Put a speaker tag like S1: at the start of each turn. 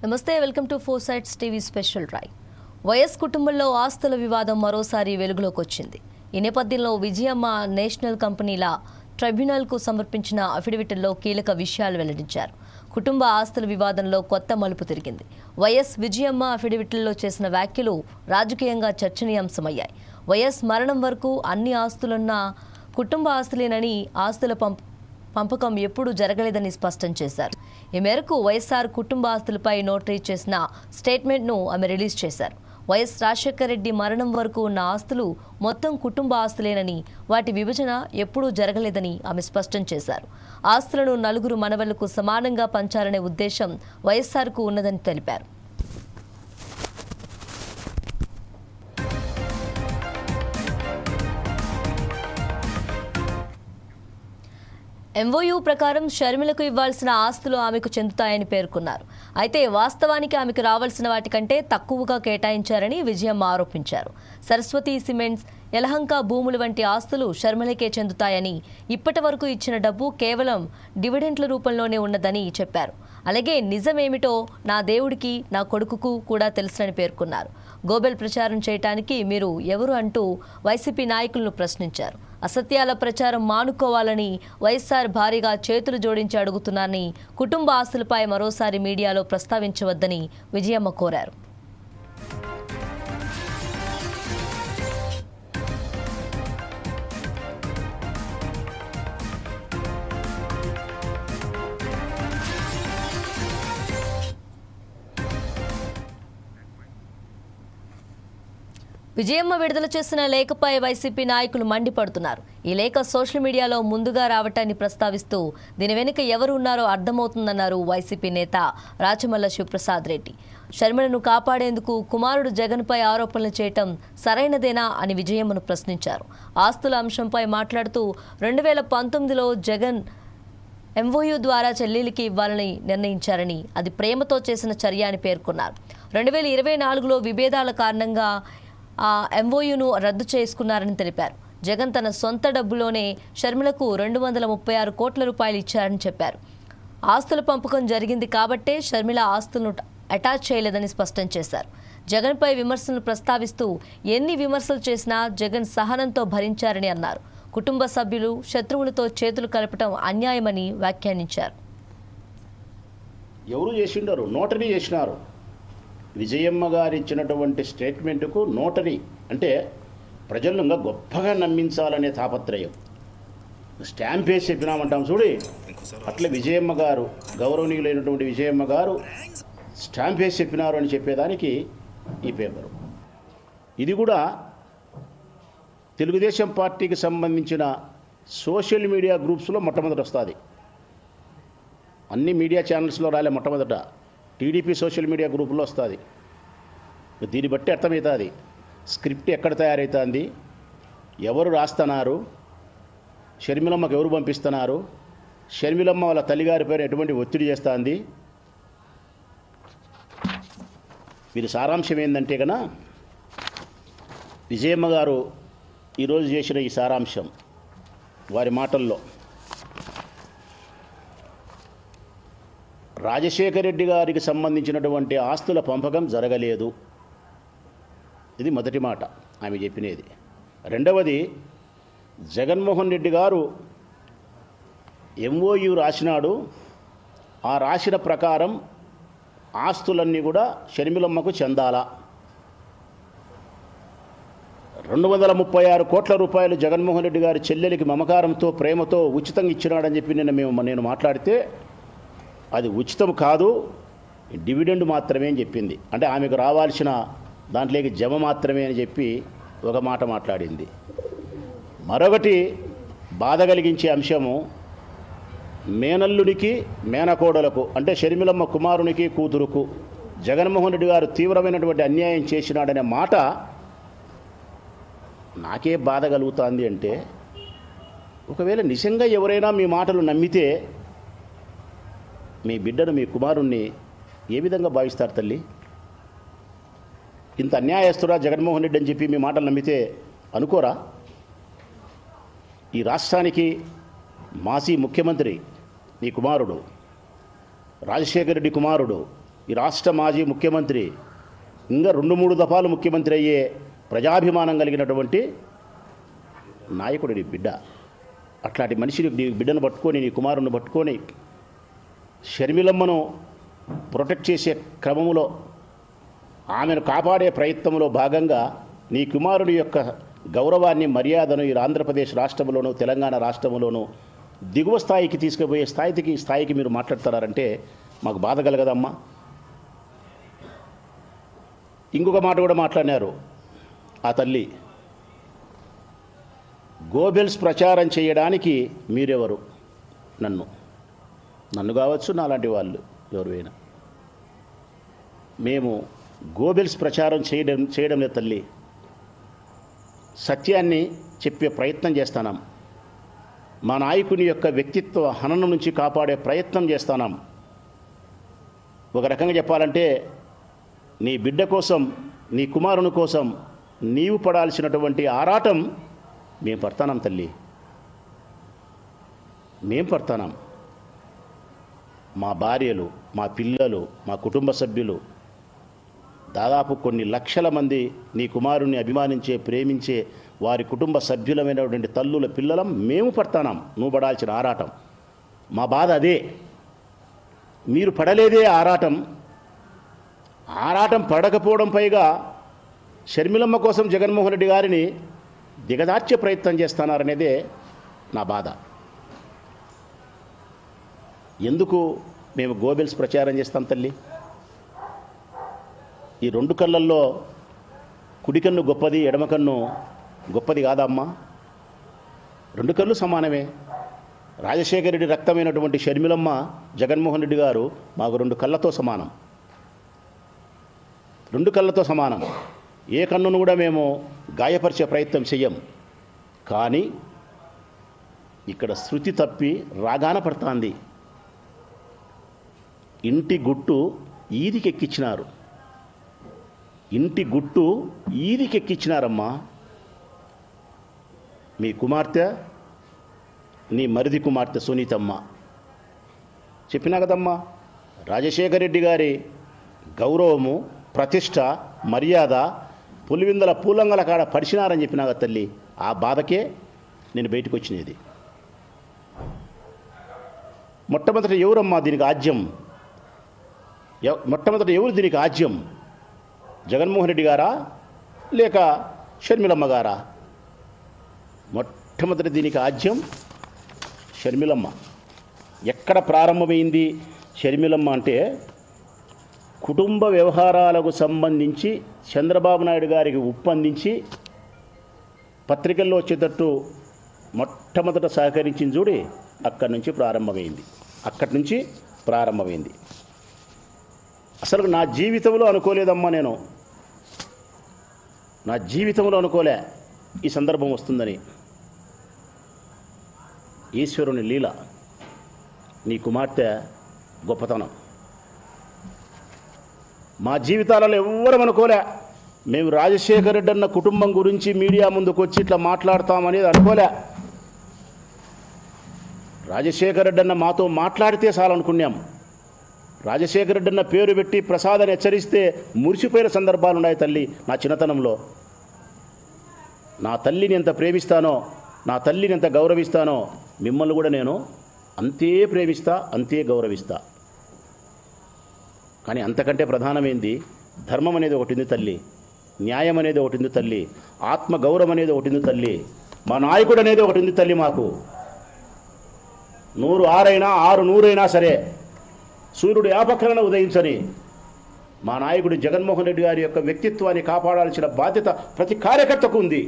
S1: నమస్తే, welcome to Four Sides TV special drive. YS కుటుంబంలో ఆస్తుల వివాదం మరోసారి వెలుగులోకి వచ్చింది. ఈ నేపథ్యంలో విజయమ్మ నేషనల్ కంపెనీల ట్రైబ్యునల్కు సమర్పించిన అఫిడవిట్లో కీలక విషయాలు వెల్లడించారు. కుటుంబ ఆస్తుల వివాదంలో కొత్త మలుపు తిరిగింది. వైఎస్ విజయమ్మ అఫిడవిట్లో చేసిన వ్యాఖ్యలు రాజకీయంగా చర్చనీయాంశమయ్యాయి. వైఎస్ మరణం వరకు అన్ని ఆస్తులున్న కుటుంబ ఆస్తులేనని, ఆస్తుల పంపకం ఎప్పుడూ జరగలేదని స్పష్టం చేశారు. ఈ మేరకు వైఎస్ఆర్ కుటుంబ ఆస్తులపై నోటరీ చేసిన స్టేట్మెంట్ను ఆమె రిలీజ్ చేశారు. వైఎస్ రాజశేఖర రెడ్డి మరణం వరకు ఉన్న ఆస్తులు మొత్తం కుటుంబ ఆస్తులేనని, వాటి విభజన ఎప్పుడూ జరగలేదని ఆమె స్పష్టం చేశారు. ఆస్తులను నలుగురు మనవళ్లకు సమానంగా పంచాలనే ఉద్దేశం వైఎస్ఆర్కు ఉన్నదని తెలిపారు. ఎంఓయూ ప్రకారం షర్మిలకు ఇవ్వాల్సిన ఆస్తులు ఆమెకు చెందుతాయని పేర్కొన్నారు. అయితే వాస్తవానికి ఆమెకు రావాల్సిన వాటికంటే తక్కువగా కేటాయించారని విజయమ్మ ఆరోపించారు. సరస్వతి సిమెంట్స్, యలహంక భూములు వంటి ఆస్తులు షర్మిలకే చెందుతాయని, ఇప్పటి వరకు ఇచ్చిన డబ్బు కేవలం డివిడెంట్ల రూపంలోనే ఉన్నదని చెప్పారు. అలాగే నిజమేమిటో నా దేవుడికి, నా కొడుకుకు కూడా తెలుసని పేర్కొన్నారు. గోబెల్ ప్రచారం చేయడానికి మీరు ఎవరు అంటూ వైసీపీ నాయకులను ప్రశ్నించారు. అసత్యాల ప్రచారం మానుకోవాలని వైఎస్ఆర్ భారీగా చేతులు జోడించి అడుగుతున్నారని, కుటుంబ ఆస్తులపై మరోసారి మీడియాలో ప్రస్తావించవద్దని విజయమ్మ కోరారు. విజయమ్మ విడుదల చేసిన లేఖపై వైసీపీ నాయకులు మండిపడుతున్నారు. ఈ లేఖ సోషల్ మీడియాలో ముందుగా రావటాన్ని ప్రస్తావిస్తూ దీని వెనుక ఎవరు ఉన్నారో అర్థమవుతుందన్నారు వైసీపీ నేత రాచమల్ల శివప్రసాద్ రెడ్డి. షర్మిలను కాపాడేందుకు కుమారుడు జగన్పై ఆరోపణలు చేయటం సరైనదేనా అని విజయమ్మను ప్రశ్నించారు. ఆస్తుల అంశంపై మాట్లాడుతూ 2019లో జగన్ ఎంఓయూ ద్వారా చెల్లెలికి ఇవ్వాలని నిర్ణయించారని, అది ప్రేమతో చేసిన చర్య అని పేర్కొన్నారు. 2024లో విభేదాల కారణంగా ఆ ఎంఓయూను రద్దు చేసుకున్నారని తెలిపారు. జగన్ తన సొంత డబ్బులోనే షర్మిలకు 236 కోట్ల రూపాయలు ఇచ్చారని చెప్పారు. ఆస్తుల పంపకం జరిగింది కాబట్టే షర్మిల ఆస్తులను అటాచ్ చేయలేదని స్పష్టం చేశారు. జగన్పై విమర్శలను ప్రస్తావిస్తూ ఎన్ని విమర్శలు చేసినా జగన్ సహనంతో భరించారని అన్నారు. కుటుంబ సభ్యులు శత్రువులతో చేతులు కలపటం అన్యాయమని వ్యాఖ్యానించారు.
S2: ఎవరు చేసిండారు? నోటరీ చేసినారు. విజయమ్మ గారు ఇచ్చినటువంటి స్టేట్మెంటుకు నోటరీ అంటే ప్రజలను ఇంకా గొప్పగా నమ్మించాలనే తాపత్రయం. స్టాంప్ వేసి చెప్పినామంటాం చూడి, అట్లా విజయమ్మ గారు, గౌరవనీయులైనటువంటి విజయమ్మ గారు స్టాంప్ వేసి చెప్పినారు అని చెప్పేదానికి ఈ పేపరు. ఇది కూడా తెలుగుదేశం పార్టీకి సంబంధించిన సోషల్ మీడియా గ్రూప్స్లో మొట్టమొదట వస్తుంది. అన్ని మీడియా ఛానల్స్లో రాలే, మొట్టమొదట టీడీపీ సోషల్ మీడియా గ్రూపుల్లో వస్తుంది. దీన్ని బట్టి అర్థమవుతుంది స్క్రిప్ట్ ఎక్కడ తయారవుతుంది, ఎవరు రాస్తున్నారు, షర్మిలమ్మకు ఎవరు పంపిస్తున్నారు, షర్మిలమ్మ వాళ్ళ తల్లిగారి పైన ఎటువంటి ఒత్తిడి చేస్తుంది. వీరి సారాంశం ఏంటంటే కన్నా, విజయమ్మ గారు ఈరోజు చేసిన ఈ సారాంశం వారి మాటల్లో, రాజశేఖర రెడ్డి గారికి సంబంధించినటువంటి ఆస్తుల పంపకం జరగలేదు. ఇది మొదటి మాట ఆమె చెప్పినది. రెండవది, జగన్మోహన్ రెడ్డి గారు ఎంఓయూ రాసినాడు. ఆ రాసిన ప్రకారం ఆస్తులన్నీ కూడా షర్మిలమ్మకు చెందాలా. 236 కోట్ల రూపాయలు జగన్మోహన్ రెడ్డి గారి చెల్లెలికి మమకారంతో, ప్రేమతో ఉచితంగా ఇచ్చినాడని చెప్పి నేను మాట్లాడితే అది ఉచితం కాదు, డివిడెండ్ మాత్రమే అని చెప్పింది. అంటే ఆమెకు రావాల్సిన దాంట్లోకి జమ మాత్రమే అని చెప్పి ఒక మాట మాట్లాడింది. మరొకటి బాధ కలిగించే అంశము, మేనల్లునికి మేనకోడలకు అంటే షర్మిలమ్మ కుమారునికి కూతురుకు జగన్మోహన్ రెడ్డి గారు తీవ్రమైనటువంటి అన్యాయం చేసినాడనే మాట నాకే బాధ కలుగుతుంది. అంటే ఒకవేళ నిజంగా ఎవరైనా మీ మాటలు నమ్మితే మీ బిడ్డను, మీ కుమారుణ్ణి ఏ విధంగా భావిస్తారు తల్లి? ఇంత అన్యాయస్తుడా జగన్మోహన్ రెడ్డి అని చెప్పి మీ మాటలు నమ్మితే అనుకోరా? ఈ రాష్ట్రానికి మాజీ ముఖ్యమంత్రి నీ కుమారుడు, రాజశేఖర రెడ్డి కుమారుడు, ఈ రాష్ట్ర మాజీ ముఖ్యమంత్రి ఇంకా 2-3 దఫాలు ముఖ్యమంత్రి అయ్యే ప్రజాభిమానం కలిగినటువంటి నాయకుడు నీ బిడ్డ. అట్లాంటి మనిషిని నీ బిడ్డను పట్టుకొని, నీ కుమారుని పట్టుకొని షర్మిలమ్మను ప్రొటెక్ట్ చేసే క్రమంలో, ఆమెను కాపాడే ప్రయత్నంలో భాగంగా నీ కుమారుడి యొక్క గౌరవాన్ని, మర్యాదను ఈ ఆంధ్రప్రదేశ్ రాష్ట్రంలోనూ తెలంగాణ రాష్ట్రంలోనూ దిగువ స్థాయికి తీసుకుపోయే స్థాయికి మీరు మాట్లాడుతున్నారంటే మాకు బాధ కలగదమ్మా. ఇంకొక మాట కూడా మాట్లాడినారు ఆ తల్లి, గోబెల్స్ ప్రచారం చేయడానికి మీరెవరు? నన్ను కావచ్చు, నాలాంటి వాళ్ళు ఎవరైనా. మేము గోబెల్స్ ప్రచారం చేయడం లేదు తల్లి, సత్యాన్ని చెప్పే ప్రయత్నం చేస్తున్నాం. మా నాయకుని యొక్క వ్యక్తిత్వ హననం నుంచి కాపాడే ప్రయత్నం చేస్తున్నాం. ఒక రకంగా చెప్పాలంటే నీ బిడ్డ కోసం, నీ కుమారుని కోసం నీవు పడాల్సినటువంటి ఆరాటం మేము పడతాం తల్లి, మేము పడతాం. మా భార్యలు, మా పిల్లలు, మా కుటుంబ సభ్యులు, దాదాపు కొన్ని లక్షల మంది నీ కుమారుని అభిమానించే, ప్రేమించే వారి కుటుంబ సభ్యులమైనటువంటి తల్లుల పిల్లలం మేము పడతాం నువ్వు పడాల్సిన ఆరాటం. మా బాధ అదే. మీరు పడలేదే ఆరాటం పడకపోవడం, పైగా షర్మిలమ్మ కోసం జగన్మోహన్ రెడ్డి గారిని దిగదార్చే ప్రయత్నం చేస్తున్నారనేదే నా బాధ. ఎందుకు మేము గోబెల్స్ ప్రచారం చేస్తాం తల్లి? ఈ 2 కళ్ళల్లో కుడి కన్ను గొప్పది, ఎడమ కన్ను గొప్పది కాదమ్మా. 2 కళ్ళు సమానమే. రాజశేఖర రెడ్డి రక్తమైనటువంటి షర్మిలమ్మ, జగన్మోహన్ రెడ్డి గారు మాకు 2 కళ్ళతో సమానం. 2 కళ్ళతో సమానం. ఏ కన్నును కూడా మేము గాయపరిచే ప్రయత్నం చెయ్యం. కానీ ఇక్కడ శృతి తప్పి రాగాన పడుతుంది. ఇంటి గుట్టు ఈదికెక్కిచ్చినారమ్మా. మీ కుమార్తె, నీ మరిది కుమార్తె సునీతమ్మ. చెప్పినా కదమ్మా, రాజశేఖర రెడ్డి గారి గౌరవము, ప్రతిష్ట, మర్యాద పులివిందల పూలంగల కాడ పడిచినారని చెప్పినా కదా తల్లి. ఆ బాధకే నేను బయటకు వచ్చినది. మొట్టమొదట ఎవరమ్మా దీనికి ఆజ్యం? మొట్టమొదట ఎవరు దీనికి ఆజ్యం? జగన్మోహన్ రెడ్డి గారా లేక షర్మిలమ్మ గారా? మొట్టమొదటి దీనికి ఆజ్యం షర్మిలమ్మ. ఎక్కడ ప్రారంభమైంది షర్మిలమ్మ అంటే, కుటుంబ వ్యవహారాలకు సంబంధించి చంద్రబాబు నాయుడు గారికి ఒప్పందించి పత్రికల్లో వచ్చేటట్టు మొట్టమొదట సహకరించింది చూడి, అక్కడి నుంచి ప్రారంభమైంది. అసలు నా జీవితంలో అనుకోలేదమ్మా, నా జీవితంలో అనుకోలే ఈ సందర్భం వస్తుందని. ఈశ్వరుని లీల, నీ కుమార్తె గొప్పతనం. మా జీవితాలలో ఎవ్వరం అనుకోలే. మేము రాజశేఖర రెడ్డి అన్న కుటుంబం గురించి మీడియా ముందుకు వచ్చి ఇట్లా మాట్లాడతామనేది అనుకోలే. రాజశేఖర రెడ్డి అన్న మాతో మాట్లాడితే చాలనుకున్నాం. రాజశేఖర రెడ్డి అన్న పేరు పెట్టి ప్రసాద్ అని హెచ్చరిస్తే మురిసిపోయిన సందర్భాలు ఉన్నాయి తల్లి. నా చిన్నతనంలో నా తల్లిని ఎంత ప్రేమిస్తానో, నా తల్లిని ఎంత గౌరవిస్తానో, మిమ్మల్ని కూడా నేను అంతే ప్రేమిస్తా, అంతే గౌరవిస్తా. కానీ అంతకంటే ప్రధానమైంది ధర్మం అనేది ఒకటి ఉంది తల్లి, న్యాయం అనేది ఒకటి ఉంది తల్లి, ఆత్మగౌరవం అనేది ఒకటి ఉంది తల్లి, మా నాయకుడు అనేది ఒకటి ఉంది తల్లి. మాకు 100 6 100 సరే, సూర్యుడు యాపక్కన ఉదయించని మా నాయకుడు జగన్మోహన్ రెడ్డి గారి యొక్క వ్యక్తిత్వాన్ని కాపాడాల్సిన బాధ్యత ప్రతి కార్యకర్తకు ఉంది.